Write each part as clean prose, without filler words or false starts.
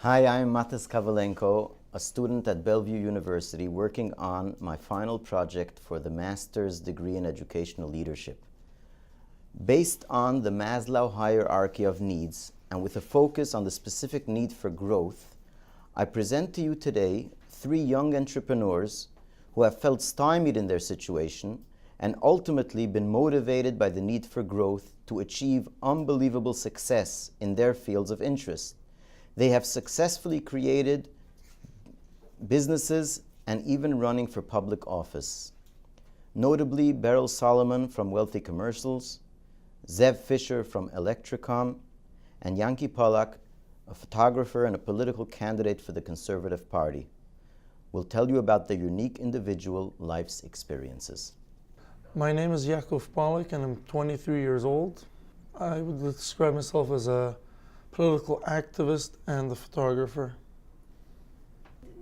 Hi, I'm Matas Kavalenko, a student at Bellevue University working on my final project for the Master's degree in Educational Leadership. Based on the Maslow hierarchy of needs and with a focus on the specific need for growth, I present to you today 3 young entrepreneurs who have felt stymied in their situation and ultimately been motivated by the need for growth to achieve unbelievable success in their fields of interest. They have successfully created businesses and even running for public office. Notably, Beryl Solomon from Wealthy Commercials, Zev Fisher from Electricom, and Yanki Pollack, a photographer and a political candidate for the Conservative Party, will tell you about their unique individual life's experiences. My name is Yaakov Pollack and I'm 23 years old. I would describe myself as a political activist and a photographer.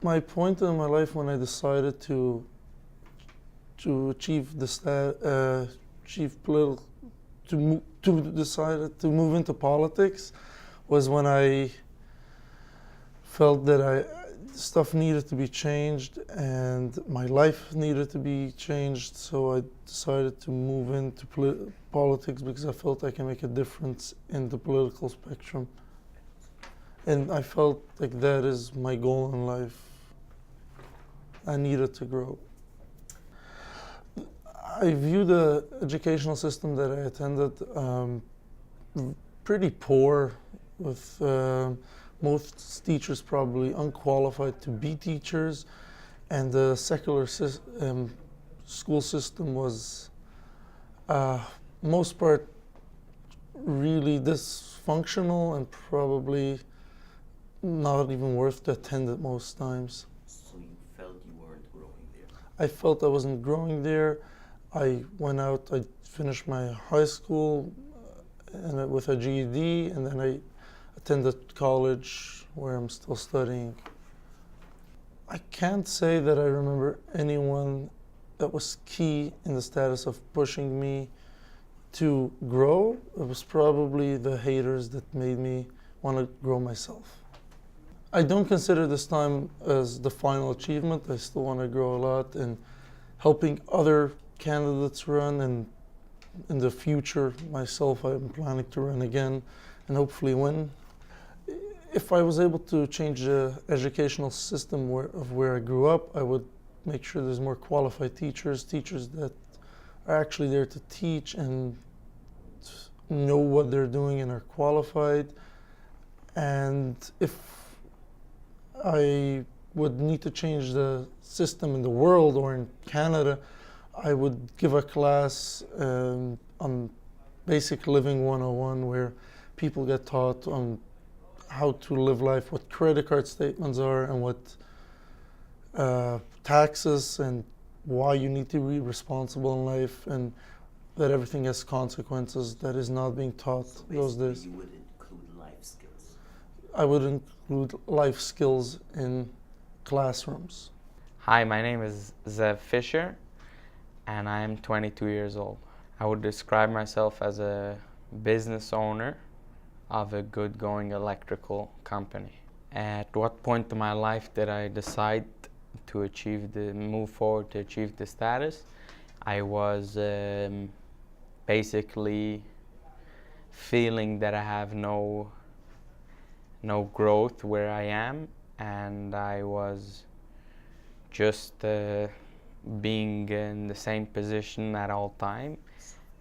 My point in my life when I decided to decided to move into politics was when I felt that stuff needed to be changed and my life needed to be changed, so I decided to move into politics because I felt I can make a difference in the political spectrum. And I felt like that is my goal in life. I needed to grow. I view the educational system that I attended pretty poor, with most teachers probably unqualified to be teachers, and the secular school system was, most part, really dysfunctional and probably not even worth to attend at most times. So you felt you weren't growing there? I felt I wasn't growing there. I went out, I finished my high school with a GED, and then I attended college where I'm still studying. I can't say that I remember anyone that was key in the status of pushing me to grow. It was probably the haters that made me want to grow myself. I don't consider this time as the final achievement. I still want to grow a lot, and helping other candidates run, and in the future myself I'm planning to run again and hopefully win. If I was able to change the educational system of where I grew up, I would make sure there's more qualified teachers that are actually there to teach and know what they're doing and are qualified. And if I would need to change the system in the world or in Canada, I would give a class on Basic Living 101 where people get taught on how to live life, what credit card statements are, and what taxes, and why you need to be responsible in life, and that everything has consequences. That is not being taught those days. You would include life skills? I would include life skills in classrooms. Hi, my name is Zev Fisher and I am 22 years old. I would describe myself as a business owner of a good going electrical company. At what point in my life did I decide to move forward to achieve the status? I was basically feeling that I have no growth where I am, and I was just being in the same position at all time,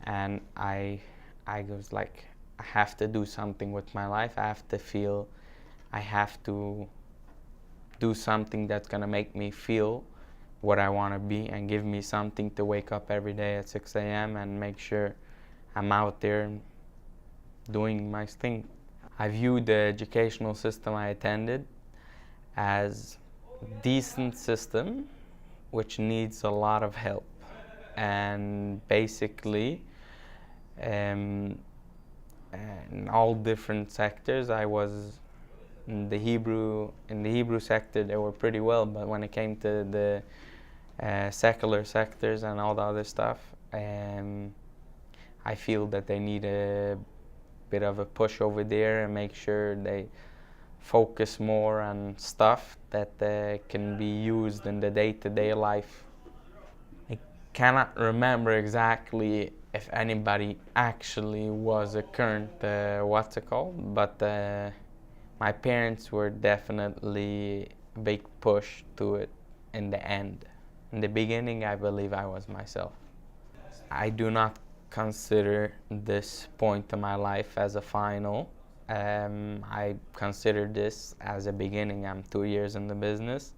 and I was like, I have to do something with my life. I have to do something that's gonna make me feel what I want to be and give me something to wake up every day at 6 a.m. and make sure I'm out there doing my thing. I view the educational system I attended as a decent system which needs a lot of help, and basically in all different sectors. I was in the Hebrew sector, they were pretty well, but when it came to the secular sectors and all the other stuff, I feel that they need a bit of a push over there and make sure they focus more on stuff that can be used in the day-to-day life. I cannot remember exactly if anybody actually was a current what's it called, but my parents were definitely a big push to it in the end. In the beginning, I believe I was myself. I do not consider this point in my life as a final. I consider this as a beginning. I'm 2 years in the business,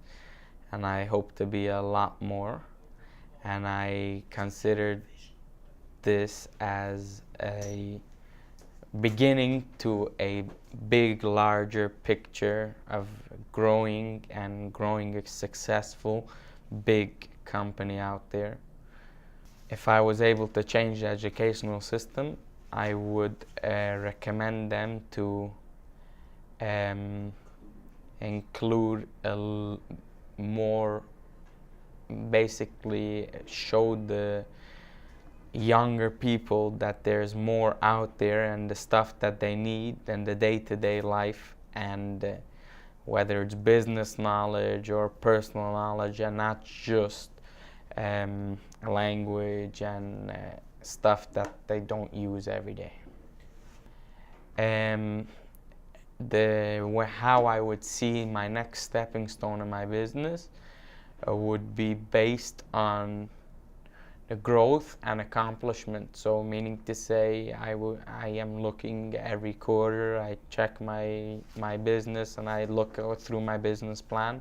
and I hope to be a lot more. And I consider this as a beginning to a big, larger picture of growing a successful, big company out there. If I was able to change the educational system, I would recommend them to include more, basically show the younger people that there's more out there and the stuff that they need in the day-to-day life, and whether it's business knowledge or personal knowledge, and not just language and stuff that they don't use every day. How I would see my next stepping stone in my business would be based on the growth and accomplishment. So meaning to say, I am looking every quarter, I check my business, and I look through my business plan,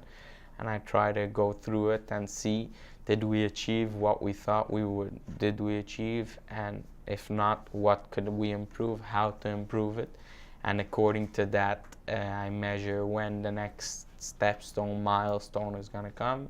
and I try to go through it and see, did we achieve what we thought we would? Did we achieve? And if not, what could we improve? How to improve it? And according to that, I measure when the next milestone is going to come.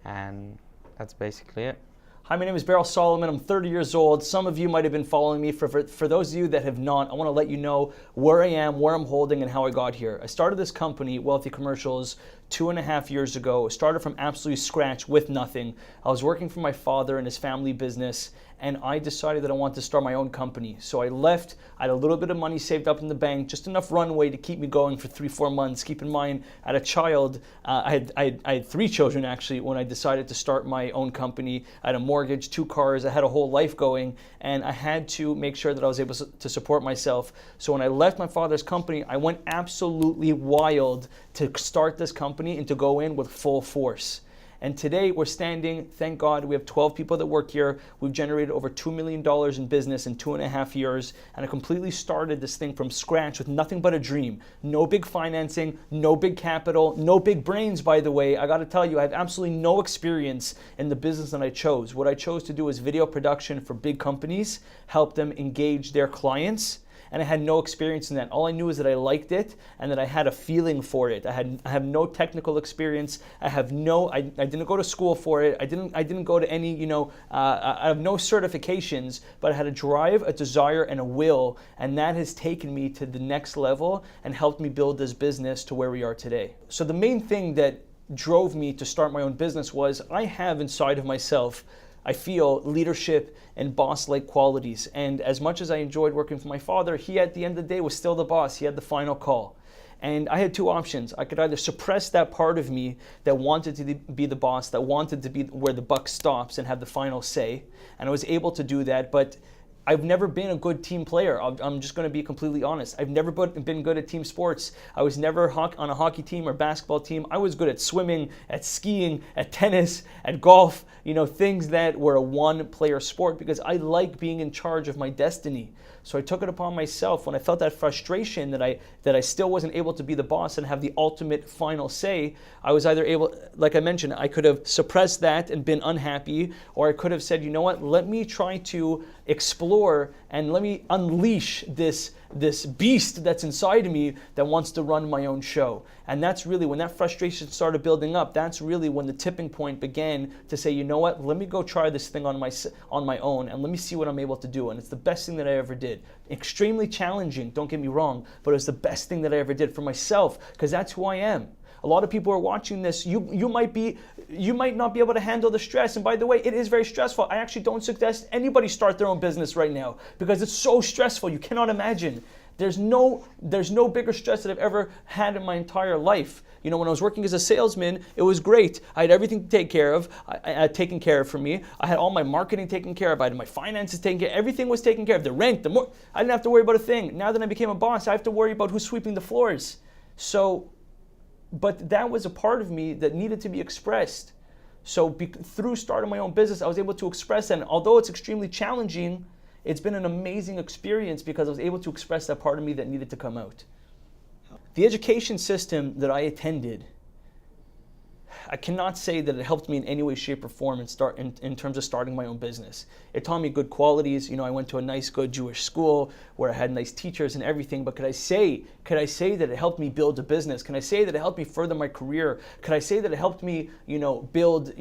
And that's basically it. Hi, my name is Beryl Solomon. I'm 30 years old. Some of you might have been following me. For those of you that have not, I want to let you know where I am, where I'm holding, and how I got here. I started this company, Wealthy Commercials, 2.5 years ago. I started from absolutely scratch with nothing. I was working for my father in his family business, and I decided that I wanted to start my own company. So I left. I had a little bit of money saved up in the bank, just enough runway to keep me going for 3-4 months. Keep in mind, I had a child. I had 3 children actually when I decided to start my own company. I had a mortgage, 2 cars. I had a whole life going, and I had to make sure that I was able to support myself. So when I left my father's company, I went absolutely wild to start this company and to go in with full force. And today we're standing, thank God, we have 12 people that work here. We've generated over $2 million in business in 2.5 years. And I completely started this thing from scratch with nothing but a dream. No big financing, no big capital, no big brains, by the way. I gotta tell you, I have absolutely no experience in the business that I chose. What I chose to do is video production for big companies, help them engage their clients. And I had no experience in that. All I knew is that I liked it and that I had a feeling for it. I have no technical experience. I didn't go to school for it. I didn't go to any, I have no certifications, but I had a drive, a desire, and a will, and that has taken me to the next level and helped me build this business to where we are today. So the main thing that drove me to start my own business was I have inside of myself, I feel, leadership and boss-like qualities. And as much as I enjoyed working for my father, he at the end of the day was still the boss. He had the final call. And I had 2 options. I could either suppress that part of me that wanted to be the boss, that wanted to be where the buck stops and have the final say. And I was able to do that, but I've never been a good team player. I'm just going to be completely honest. I've never been good at team sports. I was never on a hockey team or basketball team. I was good at swimming, at skiing, at tennis, at golf, things that were a one-player sport because I like being in charge of my destiny. So I took it upon myself when I felt that frustration that I still wasn't able to be the boss and have the ultimate final say. I was either able, like I mentioned, I could have suppressed that and been unhappy, or I could have said, you know what, let me try to explore and let me unleash this beast that's inside of me that wants to run my own show. And that's really when that frustration started building up. That's really when the tipping point began to say, you know what, let me go try this thing on my own and let me see what I'm able to do. And it's the best thing that I ever did. Extremely challenging, don't get me wrong, but it's the best thing that I ever did for myself because that's who I am. A lot of people are watching this. You might not be able to handle the stress. And by the way, it is very stressful. I actually don't suggest anybody start their own business right now because it's so stressful. You cannot imagine. There's no bigger stress that I've ever had in my entire life. You know, when I was working as a salesman, it was great. I had everything to take care of, taken care of for me. I had all my marketing taken care of. I had my finances taken care of. Everything was taken care of. The rent, I didn't have to worry about a thing. Now that I became a boss, I have to worry about who's sweeping the floors. So, but that was a part of me that needed to be expressed. So through starting my own business, I was able to express that. And although it's extremely challenging, it's been an amazing experience because I was able to express that part of me that needed to come out. The education system that I attended, I cannot say that it helped me in any way, shape, or form in terms of starting my own business. It taught me good qualities. You know, I went to a nice, good Jewish school where I had nice teachers and everything. But could I say that it helped me build a business? Can I say that it helped me further my career? Could I say that it helped me, build,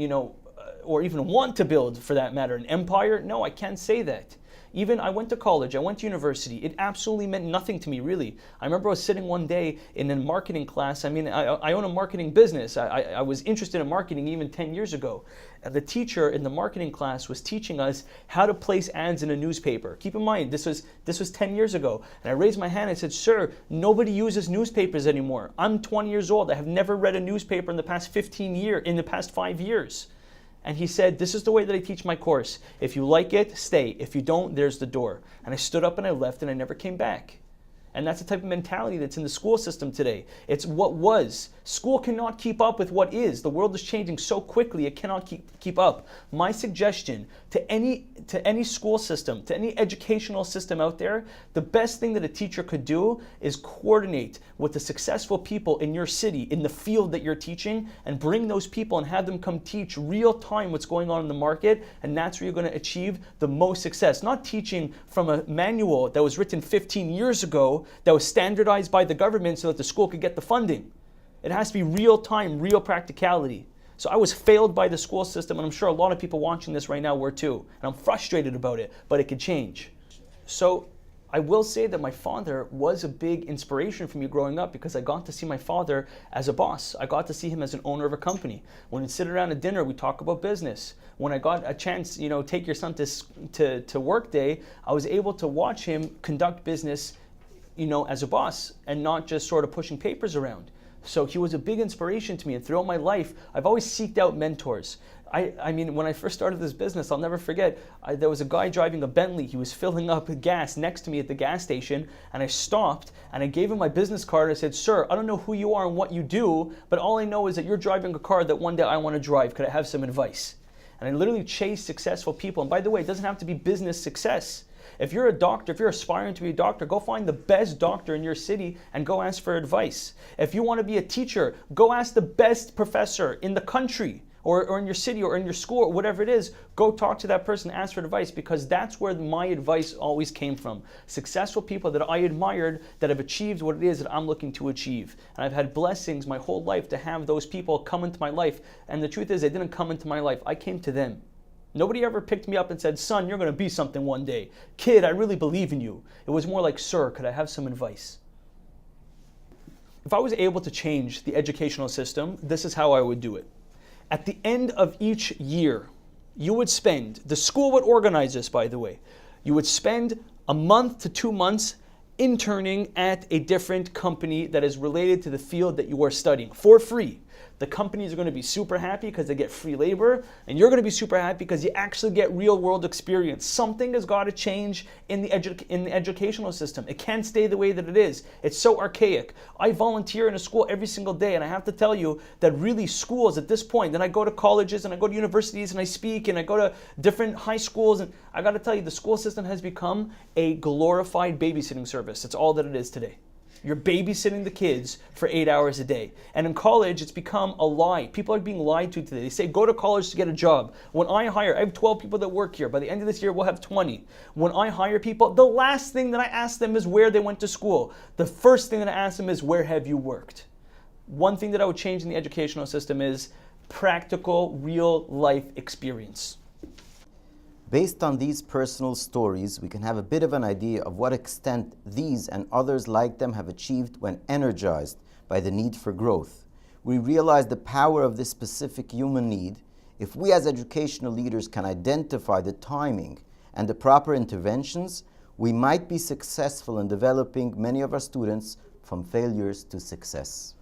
or even want to build, for that matter, an empire? No, I can't say that. Even I went to college, I went to university. It absolutely meant nothing to me, really. I remember I was sitting one day in a marketing class. I mean, I own a marketing business. I was interested in marketing even 10 years ago. The teacher in the marketing class was teaching us how to place ads in a newspaper. Keep in mind, this was 10 years ago. And I raised my hand and I said, "Sir, nobody uses newspapers anymore. I'm 20 years old. I have never read a newspaper in the past 5 years. And he said, "This is the way that I teach my course. If you like it, stay. If you don't, there's the door." And I stood up and I left and I never came back. And that's the type of mentality that's in the school system today. It's what was. School cannot keep up with what is. The world is changing so quickly, it cannot keep up. My suggestion to any school system, to any educational system out there, the best thing that a teacher could do is coordinate with the successful people in your city, in the field that you're teaching, and bring those people and have them come teach real time what's going on in the market, and that's where you're going to achieve the most success. Not teaching from a manual that was written 15 years ago that was standardized by the government so that the school could get the funding. It has to be real time, real practicality. So I was failed by the school system, and I'm sure a lot of people watching this right now were too. And I'm frustrated about it, but it could change. So I will say that my father was a big inspiration for me growing up because I got to see my father as a boss. I got to see him as an owner of a company. When we'd sit around at dinner, we'd talk about business. When I got a chance, take your son to work day, I was able to watch him conduct business, as a boss and not just sort of pushing papers around. So he was a big inspiration to me, and throughout my life, I've always seeked out mentors. I mean, when I first started this business, I'll never forget, there was a guy driving a Bentley. He was filling up gas next to me at the gas station, and I stopped, and I gave him my business card. I said, "Sir, I don't know who you are and what you do, but all I know is that you're driving a car that one day I want to drive. Could I have some advice?" And I literally chased successful people. And by the way, it doesn't have to be business success. If you're a doctor, if you're aspiring to be a doctor, go find the best doctor in your city and go ask for advice. If you want to be a teacher, go ask the best professor in the country or in your city or in your school or whatever it is. Go talk to that person, ask for advice, because that's where my advice always came from. Successful people that I admired that have achieved what it is that I'm looking to achieve. And I've had blessings my whole life to have those people come into my life. And the truth is, they didn't come into my life. I came to them. Nobody ever picked me up and said, "Son, you're going to be something one day. Kid, I really believe in you." It was more like, "Sir, could I have some advice?" If I was able to change the educational system, this is how I would do it. At the end of each year, you would spend, the school would organize this, by the way, you would spend a month to 2 months interning at a different company that is related to the field that you are studying for free. The companies are going to be super happy because they get free labor, and you're going to be super happy because you actually get real world experience. Something has got to change in the educational system. It can't stay the way that it is. It's so archaic. I volunteer in a school every single day, and I have to tell you that really schools at this point, then I go to colleges and I go to universities and I speak and I go to different high schools, and I got to tell you, the school system has become a glorified babysitting service. That's all that it is today. You're babysitting the kids for 8 hours a day. And in college, it's become a lie. People are being lied to today. They say, go to college to get a job. When I have 12 people that work here. By the end of this year, we'll have 20. When I hire people, the last thing that I ask them is where they went to school. The first thing that I ask them is, where have you worked? One thing that I would change in the educational system is practical, real life experience. Based on these personal stories, we can have a bit of an idea of what extent these and others like them have achieved when energized by the need for growth. We realize the power of this specific human need. If we as educational leaders can identify the timing and the proper interventions, we might be successful in developing many of our students from failures to success.